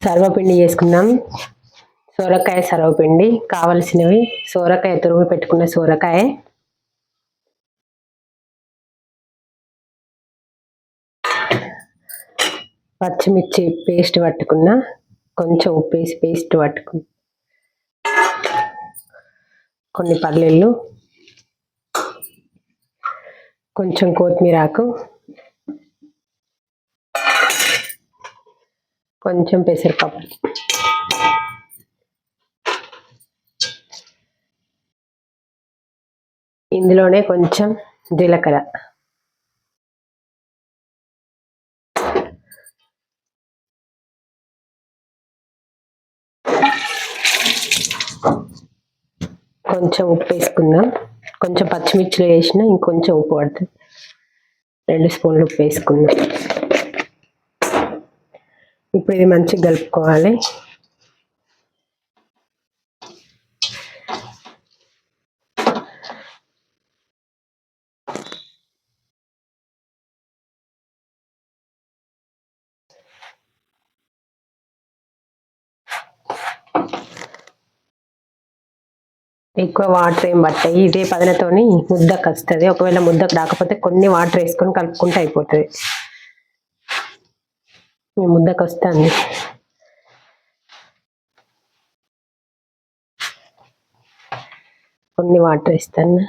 సర్వపిండి చేసుకుందాం. సోరకాయ సర్వపిండి కావలసినవి: సోరకాయ తురుము పెట్టుకున్న సోరకాయ, పచ్చిమిర్చి పేస్ట్ పట్టుకున్న, కొంచెం ఉప్పు వేసి పేస్ట్ పట్టుకున్న, కొన్ని పల్లీలు, కొంచెం కొత్తిమీరాకు, కొంచెం పెసరపప్పు, ఇందులోనే కొంచెం జీలకర్ర, కొంచెం ఉప్పు వేసుకుందాం. కొంచెం పచ్చిమిర్చిలో వేసిన ఇంకొంచెం ఉప్పు పడుతుంది. 2 స్పూన్లు ఉప్పు వేసుకుందాం. ఇప్పుడు ఇది మంచిగా కలుపుకోవాలి. ఎక్కువ వాటర్ ఏం పట్టాయి. ఇదే పదనతోని ముద్దకు వస్తుంది. ఒకవేళ ముద్దకు రాకపోతే కొన్ని వాటర్ వేసుకొని కలుపుకుంటే అయిపోతుంది. ముద్దకు వస్తుంది. కొన్ని వాటర్ వేస్తాను.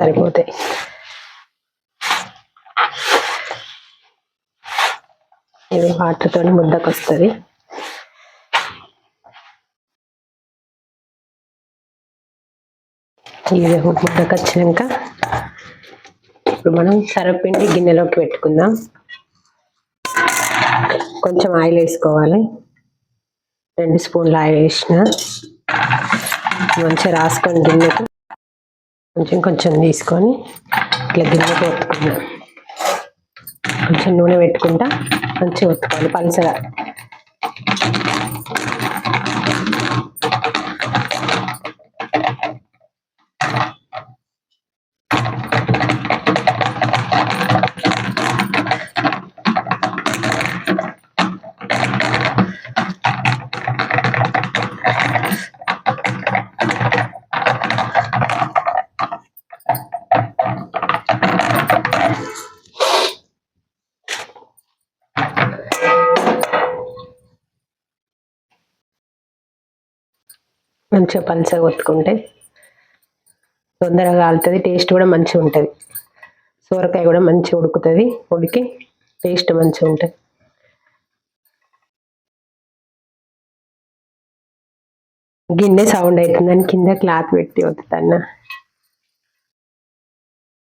సరిపోతాయి. ఇది వాటర్తో ముద్దకు వస్తుంది. ఇది ముద్దకు వచ్చినాక ఇప్పుడు మనం సర్వపిండి గిన్నెలోకి పెట్టుకుందాం. కొంచెం ఆయిల్ వేసుకోవాలి. 2 స్పూన్లు ఆయిల్ వేసిన మంచిగా రాసుకొని గిన్నెకు కొంచెం కొంచెం తీసుకొని ఇట్లా గిన్నెకు ఒత్తుకుందాం. కొంచెం నూనె పెట్టుకుంటా మంచిగా ఒత్తుకోవాలి పలుచగా. మంచిగా పలుచగా ఒత్తుకుంటే తొందరగా కాలుతుంది. టేస్ట్ కూడా మంచిగా ఉంటుంది. సోరకాయ కూడా మంచిగా ఉడుకుతుంది. ఉడికి టేస్ట్ మంచిగా ఉంటుంది. గిన్నె సౌండ్ అవుతుందని కింద క్లాత్ పెట్టి ఒత్తుతాను.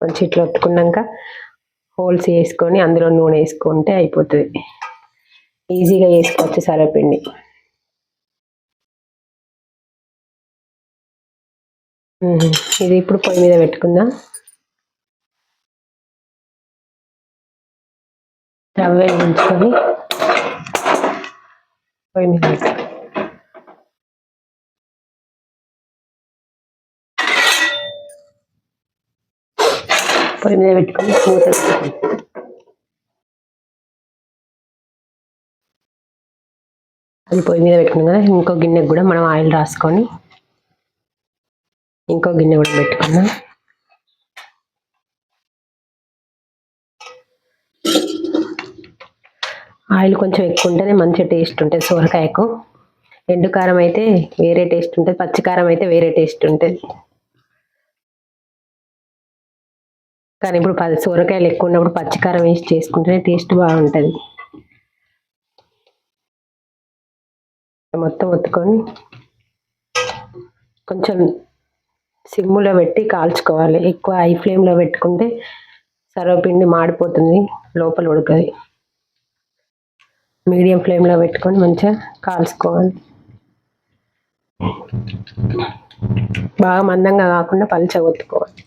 మంచి ఇట్లా ఒత్తుకున్నాక హోల్స్ వేసుకొని అందులో నూనె వేసుకుంటే అయిపోతుంది. ఈజీగా వేసుకోవచ్చు సర్వపిండి. ఇది ఇప్పుడు పొయ్యి మీద పెట్టుకుందాం. స్టవ్ వెలిగించుకొని పొయ్యి మీద పెట్టుకొని మూత అది పొయ్యి మీద పెట్టుకున్నాం కదా. ఇంకో గిన్నెకు కూడా మనం ఆయిల్ రాసుకొని ఇంకో గిన్నె కూడా పెట్టుకున్నాం. ఆయిల్ కొంచెం ఎక్కువ ఉంటేనే మంచి టేస్ట్ ఉంటుంది సోరకాయకు. ఎండు కారం అయితే వేరే టేస్ట్ ఉంటుంది, పచ్చికారం అయితే వేరే టేస్ట్ ఉంటుంది. కానీ ఇప్పుడు సోరకాయలు ఎక్కువ ఉన్నప్పుడు పచ్చికారం వేసి చేసుకుంటేనే టేస్ట్ బాగుంటుంది. మొత్తం ఒత్తుకొని కొంచెం సిమ్లో పెట్టి కాల్చుకోవాలి. ఎక్కువ హై ఫ్లేమ్లో పెట్టుకుంటే సర్వపిండి మాడిపోతుంది, లోపల ఉడకది. మీడియం ఫ్లేమ్లో పెట్టుకొని మంచిగా కాల్చుకోవాలి. బాగా మందంగా కాకుండా పలుచగా ఒత్తుకోవాలి.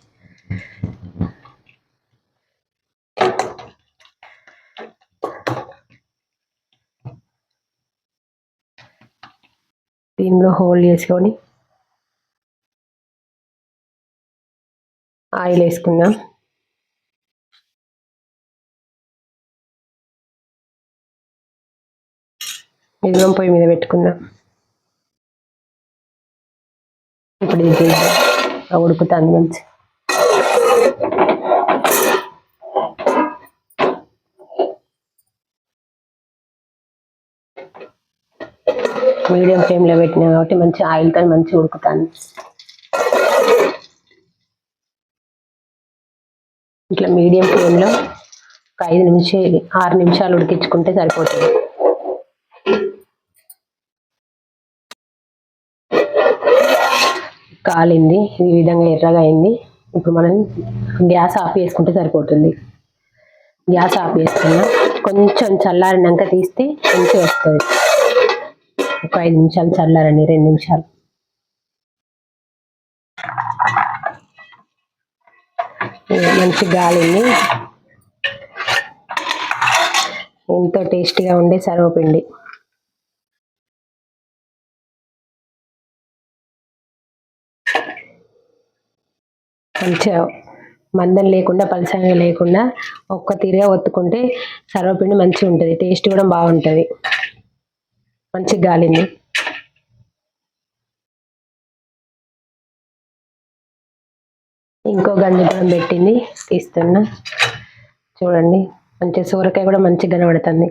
దీనిలో హోల్ చేసుకొని ఆయిల్ వేసుకుందాం. ఇదిగో పొయ్యి మీద పెట్టుకుందాం. ఇప్పుడు ఇది ఉడుకుతుంది మంచి. మీడియం ఫ్లేమ్లో పెట్టినా కాబట్టి మంచి ఆయిల్తో మంచిగా ఉడుకుతాను. ఇట్లా మీడియం ఫ్లేమ్లో ఒక 6 నిమిషాలు ఉడికించుకుంటే సరిపోతుంది. కాలింది, ఈ విధంగా ఎర్రగా అయింది. ఇప్పుడు మనం గ్యాస్ ఆఫ్ చేసుకుంటే సరిపోతుంది. గ్యాస్ ఆఫ్ చేసుకున్నా కొంచెం చల్లారినాక తీస్తే మంచిగా వస్తుంది. ఒక 5 నిమిషాలు చల్లారండి, 2 నిమిషాలు. మంచి గాలిని ఎంతో టేస్టీగా ఉండే సర్వపిండి. మంచిగా మందం లేకుండా పలసంగా లేకుండా ఒక్క తీరుగా ఒత్తుకుంటే సర్వపిండి మంచిగా ఉంటుంది. టేస్ట్ కూడా బాగుంటుంది. మంచి గాలింది. ఇంకో గంజి కూడా పెట్టింది, తీస్తున్నా. చూడండి, మంచి సోరకాయ కూడా మంచిగా కనబడుతుంది.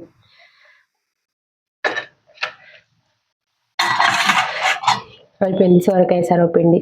అయిపోయింది సోరకాయ సర్వపిండి.